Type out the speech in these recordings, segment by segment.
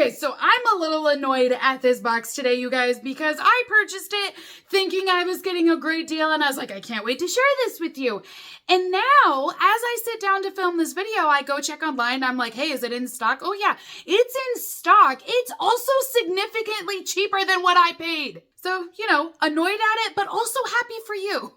Okay, so I'm a little annoyed at this box today, you guys, because I purchased it thinking I was getting a great deal, and I was like, I can't wait to share this with you. And now, as I sit down to film this video, I go check online, and I'm like, hey, is it in stock? Oh yeah, it's in stock. It's also significantly cheaper than what I paid. So, you know, annoyed at it, but also happy for you.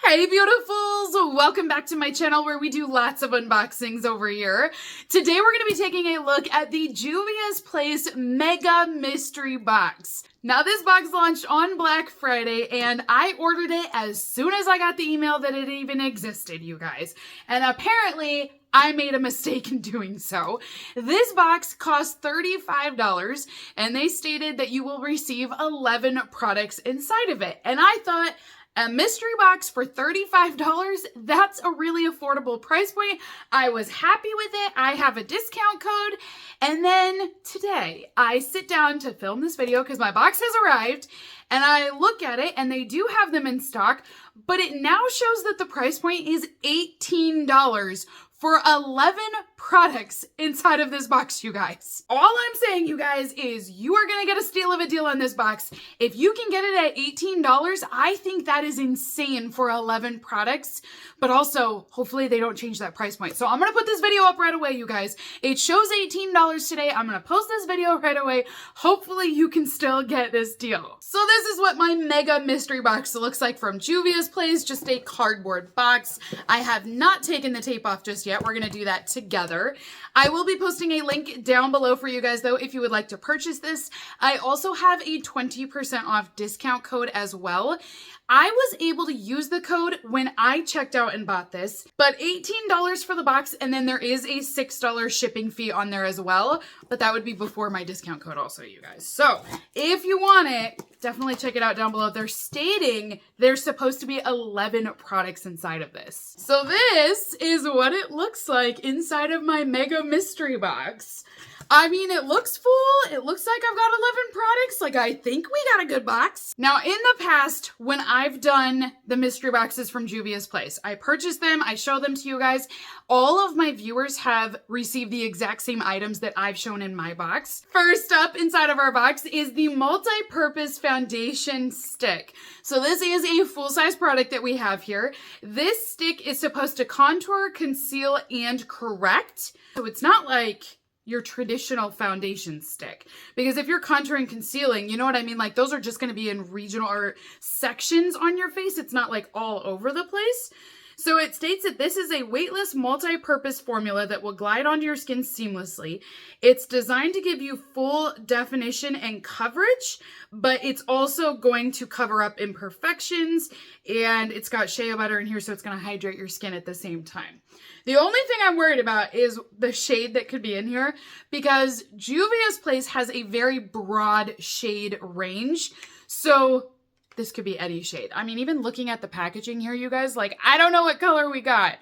Hey beautifuls, welcome back to my channel where we do lots of unboxings over here. Today we're going to be taking a look at the Juvia's Place Mega Mystery Box. Now this box launched on Black Friday and I ordered it as soon as I got the email that it even existed, you guys. And apparently I made a mistake in doing so. This box cost $35 and they stated that you will receive 11 products inside of it. And I thought, a mystery box for $35, that's a really affordable price point. I was happy with it. I have a discount code. And then today I sit down to film this video because my box has arrived and I look at it and they do have them in stock, but it now shows that the price point is $18 for 11 products inside of this box, you guys. All I'm saying, you guys, is you are gonna get a steal of a deal on this box. If you can get it at $18, I think that is insane for 11 products, but also, hopefully they don't change that price point. So I'm gonna put this video up right away, you guys. It shows $18 today. I'm gonna post this video right away. Hopefully you can still get this deal. So this is what my mega mystery box looks like from Juvia's Place, just a cardboard box. I have not taken the tape off just yet. We're gonna do that together. I will be posting a link down below for you guys though if you would like to purchase this. I also have a 20% off discount code as well. I was able to use the code when I checked out and bought this, but $18 for the box, and then there is a $6 shipping fee on there as well, but that would be before my discount code also, you guys. So if you want it, definitely check it out down below. They're stating there's supposed to be 11 products inside of this. So this is what it looks like inside of my mega mystery box. I mean, it looks full. It looks like I've got 11 products. Like, I think we got a good box. Now, in the past, when I've done the mystery boxes from Juvia's Place, I purchased them, I show them to you guys. All of my viewers have received the exact same items that I've shown in my box. First up inside of our box is the multi-purpose foundation stick. So this is a full-size product that we have here. This stick is supposed to contour, conceal, and correct. So it's not like your traditional foundation stick, because if you're contouring, concealing, you know what I mean? Like, those are just going to be in regional or sections on your face. It's not like all over the place. So it states that this is a weightless multi-purpose formula that will glide onto your skin seamlessly. It's designed to give you full definition and coverage, but it's also going to cover up imperfections, and it's got shea butter in here, so it's going to hydrate your skin at the same time. The only thing I'm worried about is the shade that could be in here, because Juvia's Place has a very broad shade range. So this could be any shade. I mean, even looking at the packaging here, you guys, like, I don't know what color we got.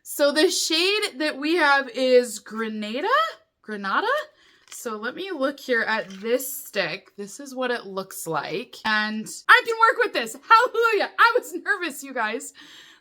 So the shade that we have is Granada? So let me look here at this stick. This is what it looks like. And I can work with this. Hallelujah. I was nervous, you guys.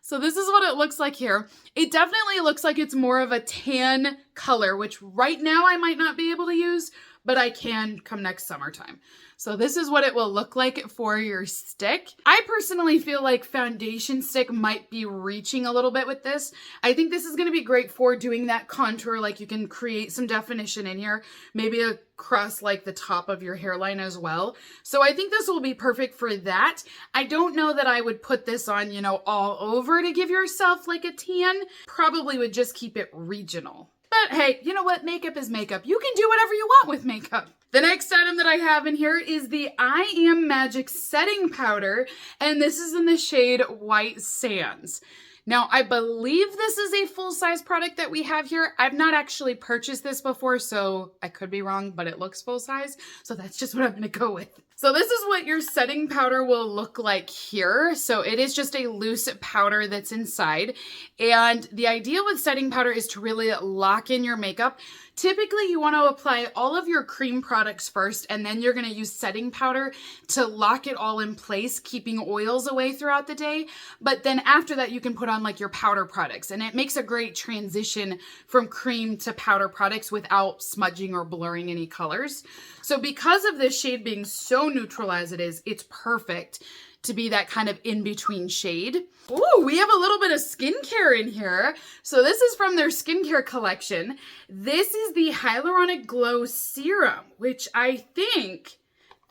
So this is what it looks like here. It definitely looks like it's more of a tan color, which right now I might not be able to use, but I can come next summertime. So this is what it will look like for your stick. I personally feel like foundation stick might be reaching a little bit with this. I think this is going to be great for doing that contour. Like, you can create some definition in here, maybe across like the top of your hairline as well. So I think this will be perfect for that. I don't know that I would put this on, you know, all over to give yourself like a tan. Probably would just keep it regional. But hey, you know what? Makeup is makeup. You can do whatever you want with makeup. The next item that I have in here is the I Am Magic setting powder, and this is in the shade White Sands. Now, I believe this is a full-size product that we have here. I've not actually purchased this before, so I could be wrong, but it looks full-size, so that's just what I'm gonna go with. So this is what your setting powder will look like here. So it is just a loose powder that's inside, and the idea with setting powder is to really lock in your makeup Typically, you want to apply all of your cream products first, and then you're going to use setting powder to lock it all in place, keeping oils away throughout the day. But then after that, you can put on like your powder products, and it makes a great transition from cream to powder products without smudging or blurring any colors. So because of this shade being so neutral as it is, it's perfect to be that kind of in-between shade. Ooh, we have a little bit of skincare in here. So this is from their skincare collection. This is the Hyaluronic Glow Serum, which I think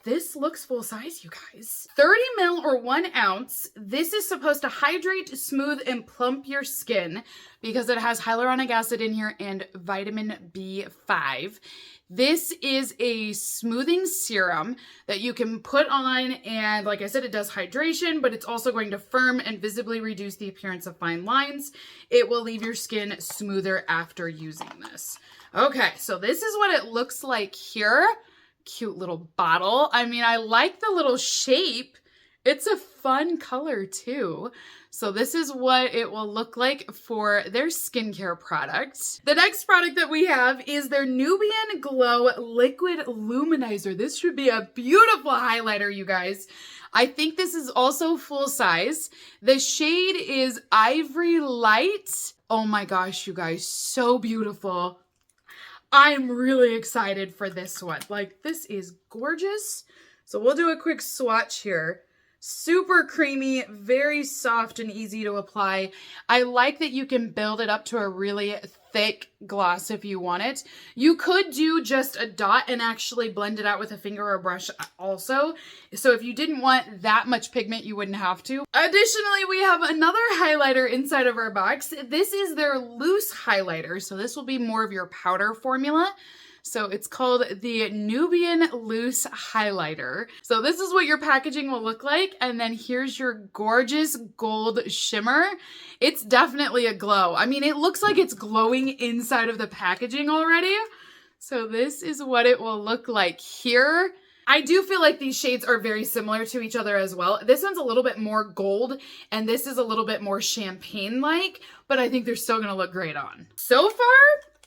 this looks full size, you guys. 30 ml or 1 ounce. This is supposed to hydrate, smooth, and plump your skin because it has hyaluronic acid in here and vitamin B5. This is a smoothing serum that you can put on, and like I said, it does hydration, but it's also going to firm and visibly reduce the appearance of fine lines. It will leave your skin smoother after using this. Okay, so this is what it looks like here. Cute little bottle. I mean, I like the little shape. It's a fun color too. So this is what it will look like for their skincare products. The next product that we have is their Nubian Glow Liquid Luminizer. This should be a beautiful highlighter, you guys. I think this is also full size. The shade is Ivory Light. Oh my gosh, you guys, so beautiful. I'm really excited for this one. Like, this is gorgeous. So we'll do a quick swatch here. Super creamy, very soft and easy to apply. I like that you can build it up to a really thick gloss if you want it. You could do just a dot and actually blend it out with a finger or a brush also. So if you didn't want that much pigment, you wouldn't have to. Additionally, we have another highlighter inside of our box. This is their loose highlighter. So this will be more of your powder formula. So it's called the Nubian Loose Highlighter. So this is what your packaging will look like. And then here's your gorgeous gold shimmer. It's definitely a glow. I mean, it looks like it's glowing inside of the packaging already. So this is what it will look like here. I do feel like these shades are very similar to each other as well. This one's a little bit more gold and this is a little bit more champagne-like, but I think they're still gonna look great on. So far,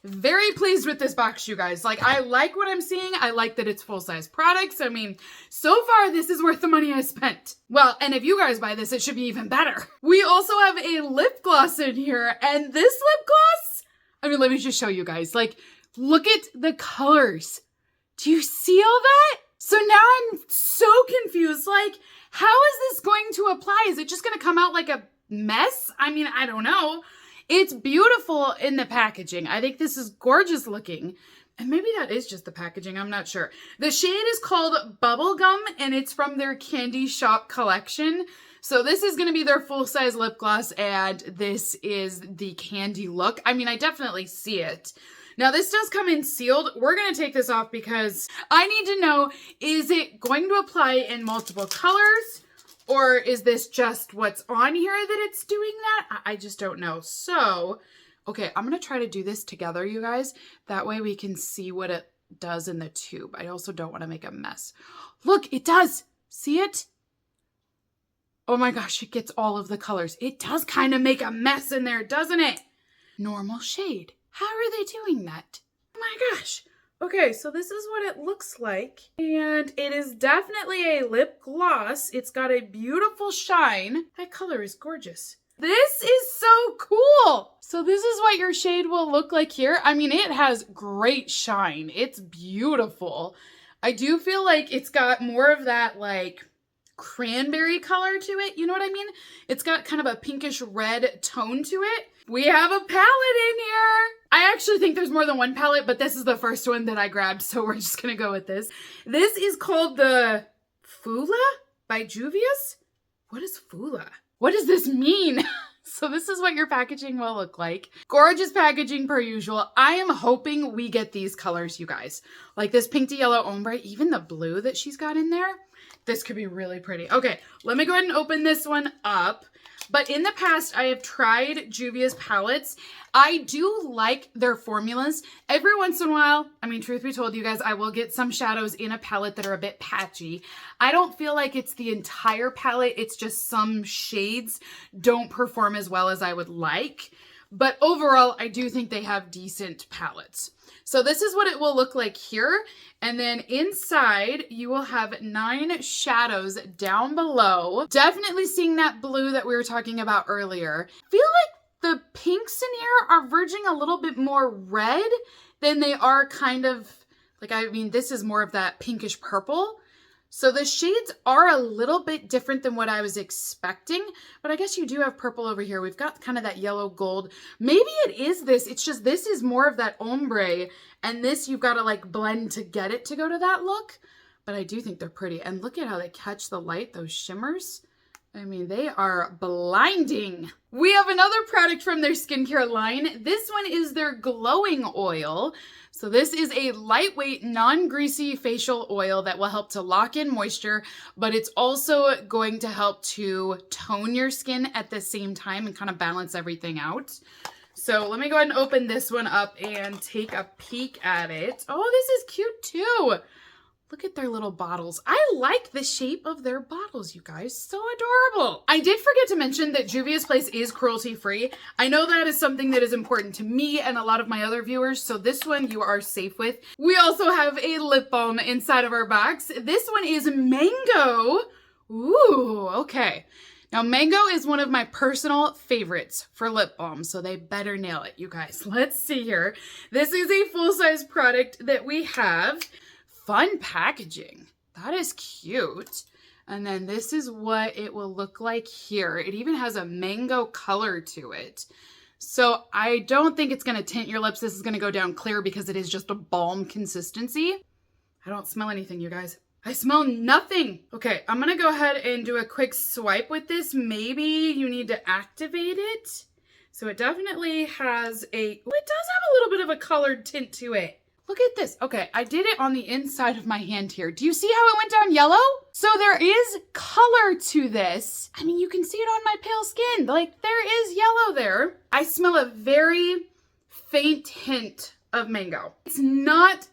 very pleased with this box, you guys. Like, I like what I'm seeing. I like that it's full-size products. I mean, so far, this is worth the money I spent. Well, and if you guys buy this, it should be even better. We also have a lip gloss in here, and this lip gloss, I mean, let me just show you guys. Like, look at the colors. Do you see all that? So now I'm so confused. Like, how is this going to apply? Is it just going to come out like a mess? I mean, I don't know. It's beautiful in the packaging. I think this is gorgeous looking. And maybe that is just the packaging. I'm not sure. The shade is called Bubblegum, and it's from their Candy Shop collection. So this is going to be their full-size lip gloss, and this is the candy look. I mean, I definitely see it. Now, this does come in sealed. We're going to take this off because I need to know, is it going to apply in multiple colors? Or is this just what's on here that it's doing that? I just don't know. So, okay, I'm going to try to do this together, you guys. That way we can see what it does in the tube. I also don't want to make a mess. Look, it does. See it? Oh my gosh, it gets all of the colors. It does kind of make a mess in there, doesn't it? Normal shade. How are they doing that? Oh my gosh. Okay, so this is what it looks like. And it is definitely a lip gloss. It's got a beautiful shine. That color is gorgeous. This is so cool. So this is what your shade will look like here. I mean, it has great shine. It's beautiful. I do feel like it's got more of that like cranberry color to it. You know what I mean? It's got kind of a pinkish red tone to it. We have a palette in here. I actually think there's more than one palette, but this is the first one that I grabbed, so we're just gonna go with this. This is called the Fula by Juvia's. What is Fula? What does this mean? So this is what your packaging will look like. Gorgeous packaging per usual. I am hoping we get these colors, you guys. Like this pink to yellow ombre, even the blue that she's got in there. This could be really pretty. Okay, let me go ahead and open this one up. But in the past, I have tried Juvia's palettes. I do like their formulas. Every once in a while, I mean, truth be told, you guys, I will get some shadows in a palette that are a bit patchy. I don't feel like it's the entire palette. It's just some shades don't perform as well as I would like. But overall, I do think they have decent palettes. So this is what it will look like here. And then inside, you will have 9 shadows down below. Definitely seeing that blue that we were talking about earlier. I feel like the pinks in here are verging a little bit more red than they are kind of, like, I mean, this is more of that pinkish purple. So the shades are a little bit different than what I was expecting, but I guess you do have purple over here. We've got kind of that yellow gold. Maybe it is this. It's just this is more of that ombre, and this you've got to like blend to get it to go to that look. But I do think they're pretty. And look at how they catch the light, those shimmers. I mean, they are blinding. We have another product from their skincare line. This one is their glowing oil. So this is a lightweight, non-greasy facial oil that will help to lock in moisture, but it's also going to help to tone your skin at the same time and kind of balance everything out. So let me go ahead and open this one up and take a peek at it. Oh, this is cute too. Look at their little bottles. I like the shape of their bottles, you guys. So adorable. I did forget to mention that Juvia's Place is cruelty-free. I know that is something that is important to me and a lot of my other viewers, so this one you are safe with. We also have a lip balm inside of our box. This one is mango. Ooh, okay. Now, mango is one of my personal favorites for lip balm, so they better nail it, you guys. Let's see here. This is a full-size product that we have. Fun packaging. That is cute. And then this is what it will look like here. It even has a mango color to it. So I don't think it's going to tint your lips. This is going to go down clear because it is just a balm consistency. I don't smell anything, you guys. I smell nothing. Okay, I'm going to go ahead and do a quick swipe with this. Maybe you need to activate it. So it definitely has it does have a little bit of a colored tint to it. Look at this. Okay, I did it on the inside of my hand here. Do you see how it went down yellow? So there is color to this. I mean, you can see it on my pale skin. Like, there is yellow there. I smell a very faint hint of mango. It's not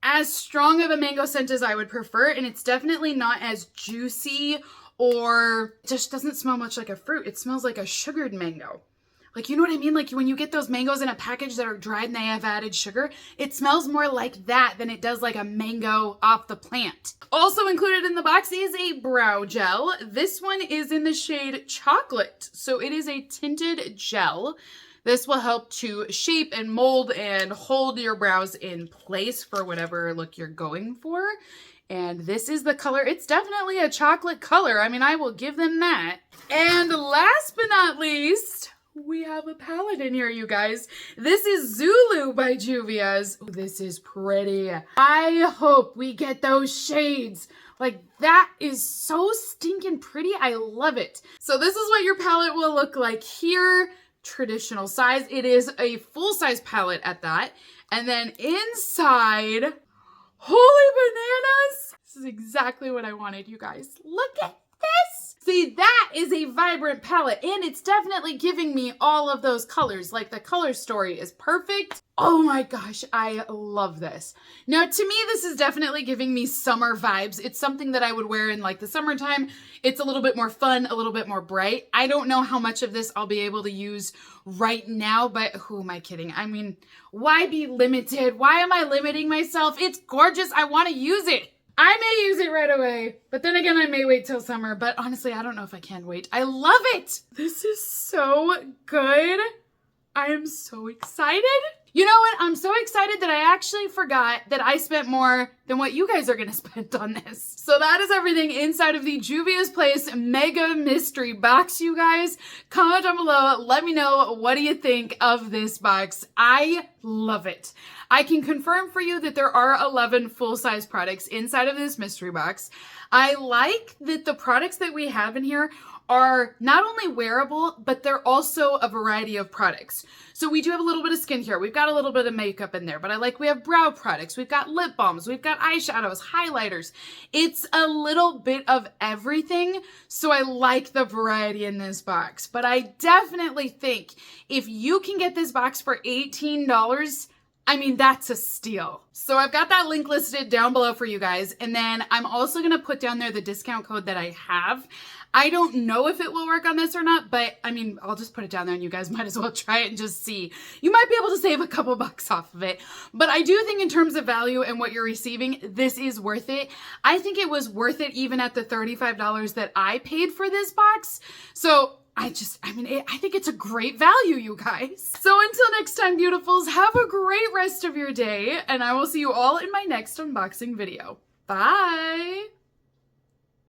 as strong of a mango scent as I would prefer, and it's definitely not as juicy, or it just doesn't smell much like a fruit. It smells like a sugared mango. Like, you know what I mean? Like when you get those mangoes in a package that are dried and they have added sugar, it smells more like that than it does like a mango off the plant. Also included in the box is a brow gel. This one is in the shade Chocolate. So it is a tinted gel. This will help to shape and mold and hold your brows in place for whatever look you're going for. And this is the color. It's definitely a chocolate color. I mean, I will give them that. And last but not least, we have a palette in here, you guys. This is Zulu by Juvia's. Oh, this is pretty. I hope we get those shades. Like, that is so stinking pretty. I love it. So this is what your palette will look like here. Traditional size. It is a full-size palette at that. And then inside, holy bananas. This is exactly what I wanted, you guys. Look at this. See, that is a vibrant palette, and it's definitely giving me all of those colors. Like, the color story is perfect. Oh my gosh, I love this. Now, to me, this is definitely giving me summer vibes. It's something that I would wear in like the summertime. It's a little bit more fun, a little bit more bright. I don't know how much of this I'll be able to use right now, but who am I kidding? I mean, why be limited? Why am I limiting myself? It's gorgeous. I want to use it. I may use it right away, but then again, I may wait till summer, but honestly, I don't know if I can wait. I love it. This is so good. I am so excited. You know what? I'm so excited that I actually forgot that I spent more than what you guys are going to spend on this. So that is everything inside of the Juvia's Place Mega Mystery Box, you guys. Comment down below. Let me know, what do you think of this box? I love it. I can confirm for you that there are 11 full-size products inside of this mystery box. I like that the products that we have in here are not only wearable, but they're also a variety of products. So we do have a little bit of skincare. We've got a little bit of makeup in there, but we have brow products. We've got lip balms. We've got eyeshadows, highlighters. It's a little bit of everything. So I like the variety in this box, but I definitely think if you can get this box for $18, I mean, that's a steal. So I've got that link listed down below for you guys. And then I'm also going to put down there the discount code that I have. I don't know if it will work on this or not, but I mean, I'll just put it down there and you guys might as well try it and just see. You might be able to save a couple bucks off of it. But I do think in terms of value and what you're receiving, this is worth it. I think it was worth it even at the $35 that I paid for this box. So I think it's a great value, you guys. So until next time, beautifuls, have a great rest of your day, and I will see you all in my next unboxing video. Bye!